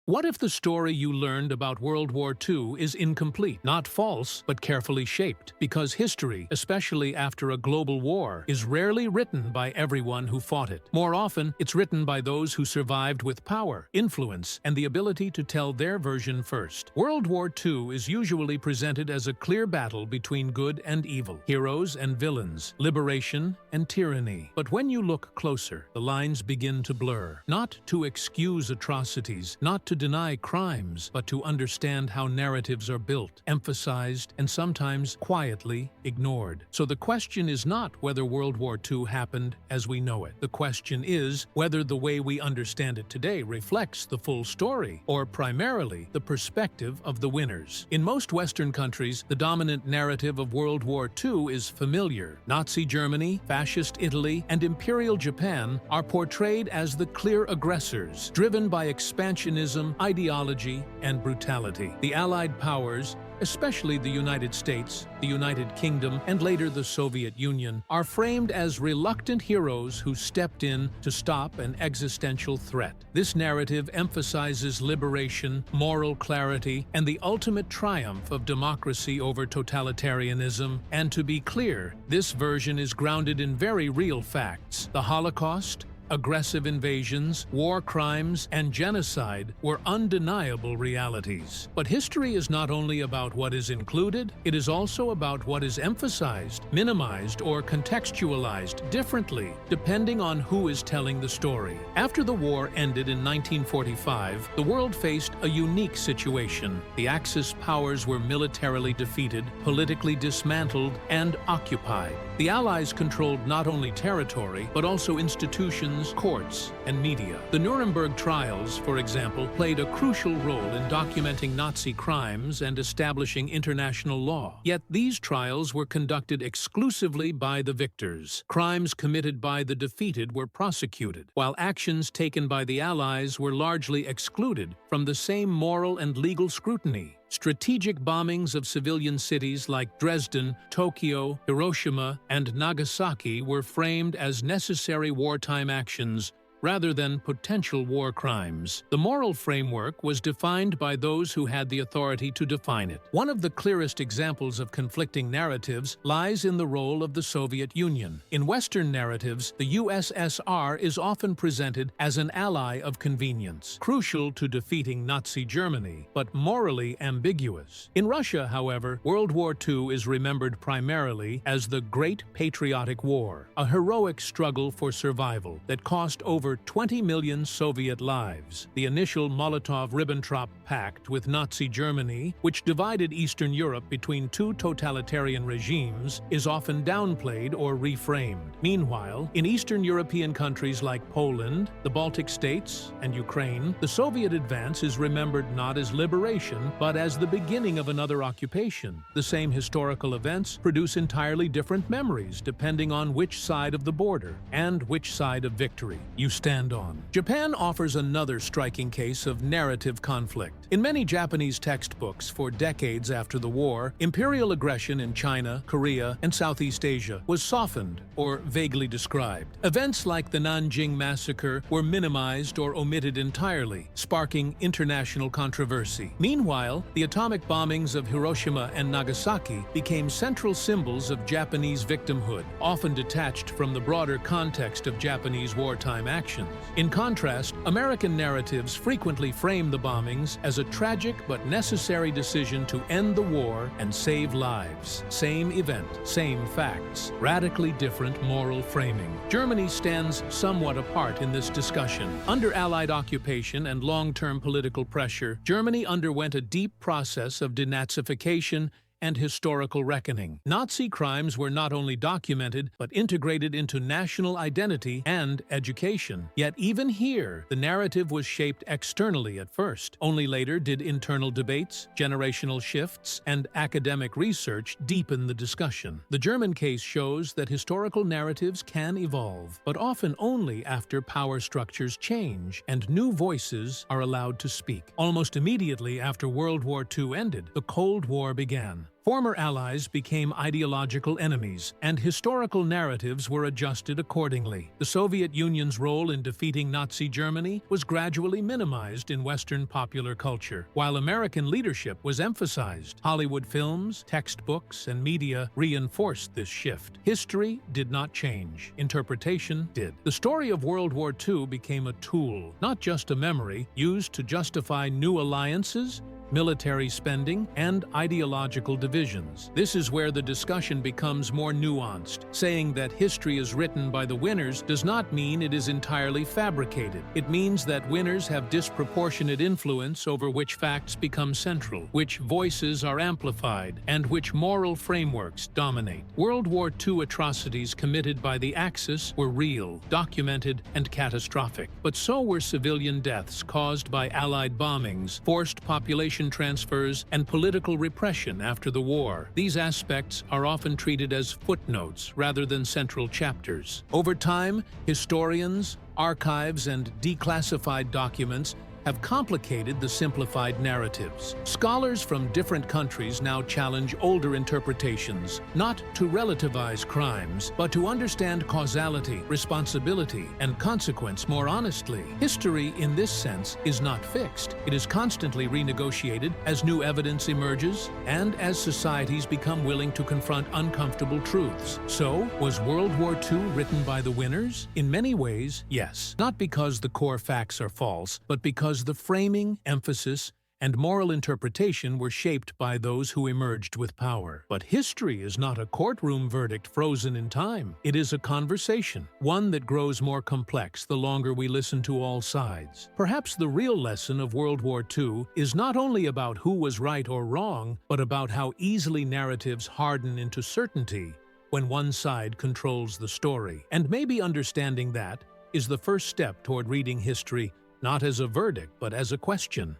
What if the story you learned about World War II is incomplete, not false, but carefully shaped? Because history, especially after a global war, is rarely written by everyone who fought it. More often, it's written by those who survived with power, influence, and the ability to tell their version first. World War II is usually presented as a clear battle between good and evil, heroes and villains, liberation and tyranny. But when you look closer, the lines begin to blur. Not to excuse atrocities, not to deny crimes, but to understand how narratives are built, emphasized, and sometimes quietly ignored. So the question is not whether World War II happened as we know it. The question is whether the way we understand it today reflects the full story, or primarily the perspective of the winners. In most Western countries, the dominant narrative of World War II is familiar. Nazi Germany, Fascist Italy, and Imperial Japan are portrayed as the clear aggressors, driven by expansionism, ideology, and brutality. The Allied powers, especially the United States, the United Kingdom, and later the Soviet Union, are framed as reluctant heroes who stepped in to stop an existential threat. This narrative emphasizes liberation, moral clarity, and the ultimate triumph of democracy over totalitarianism. And to be clear, this version is grounded in very real facts. The Holocaust, aggressive invasions, war crimes, and genocide were undeniable realities. But history is not only about what is included, it is also about what is emphasized, minimized, or contextualized differently, depending on who is telling the story. After the war ended in 1945, the world faced a unique situation. The Axis powers were militarily defeated, politically dismantled, and occupied. The Allies controlled not only territory, but also institutions, courts, and media. The Nuremberg trials, for example, played a crucial role in documenting Nazi crimes and establishing international law. Yet these trials were conducted exclusively by the victors. Crimes committed by the defeated were prosecuted, while actions taken by the Allies were largely excluded from the same moral and legal scrutiny. Strategic bombings of civilian cities like Dresden, Tokyo, Hiroshima, and Nagasaki were framed as necessary wartime actions rather than potential war crimes. The moral framework was defined by those who had the authority to define it. One of the clearest examples of conflicting narratives lies in the role of the Soviet Union. In Western narratives, the USSR is often presented as an ally of convenience, crucial to defeating Nazi Germany, but morally ambiguous. In Russia, however, World War II is remembered primarily as the Great Patriotic War, a heroic struggle for survival that cost over 20 million Soviet lives. The initial Molotov-Ribbentrop Pact with Nazi Germany, which divided Eastern Europe between two totalitarian regimes, is often downplayed or reframed. Meanwhile, in Eastern European countries like Poland, the Baltic states, and Ukraine, the Soviet advance is remembered not as liberation, but as the beginning of another occupation. The same historical events produce entirely different memories depending on which side of the border and which side of victory you stand on. Japan offers another striking case of narrative conflict. In many Japanese textbooks for decades after the war, imperial aggression in China, Korea, and Southeast Asia was softened or vaguely described. Events like the Nanjing Massacre were minimized or omitted entirely, sparking international controversy. Meanwhile, the atomic bombings of Hiroshima and Nagasaki became central symbols of Japanese victimhood, often detached from the broader context of Japanese wartime actions. In contrast, American narratives frequently frame the bombings as a tragic but necessary decision to end the war and save lives. Same event, same facts, radically different moral framing. Germany stands somewhat apart in this discussion. Under Allied occupation and long-term political pressure, Germany underwent a deep process of denazification and historical reckoning. Nazi crimes were not only documented, but integrated into national identity and education. Yet even here, the narrative was shaped externally at first. Only later did internal debates, generational shifts, and academic research deepen the discussion. The German case shows that historical narratives can evolve, but often only after power structures change and new voices are allowed to speak. Almost immediately after World War II ended, the Cold War began. Former allies became ideological enemies, and historical narratives were adjusted accordingly. The Soviet Union's role in defeating Nazi Germany was gradually minimized in Western popular culture, while American leadership was emphasized. Hollywood films, textbooks, and media reinforced this shift. History did not change. Interpretation did. The story of World War II became a tool, not just a memory, used to justify new alliances, military spending, and ideological divisions. This is where the discussion becomes more nuanced. Saying that history is written by the winners does not mean it is entirely fabricated. It means that winners have disproportionate influence over which facts become central, which voices are amplified, and which moral frameworks dominate. World War II atrocities committed by the Axis were real, documented, and catastrophic. But so were civilian deaths caused by Allied bombings, forced population transfers, and political repression after the war. These aspects are often treated as footnotes rather than central chapters. Over time, historians, archives, and declassified documents have complicated the simplified narratives. Scholars from different countries now challenge older interpretations, not to relativize crimes, but to understand causality, responsibility, and consequence more honestly. History, in this sense, is not fixed. It is constantly renegotiated as new evidence emerges and as societies become willing to confront uncomfortable truths. So, was World War II written by the winners? In many ways, yes. Not because the core facts are false, but because the framing, emphasis, and moral interpretation were shaped by those who emerged with power. But history is not a courtroom verdict frozen in time. It is a conversation, one that grows more complex the longer we listen to all sides. Perhaps the real lesson of World War II is not only about who was right or wrong, but about how easily narratives harden into certainty when one side controls the story. And maybe understanding that is the first step toward reading history not as a verdict, but as a question.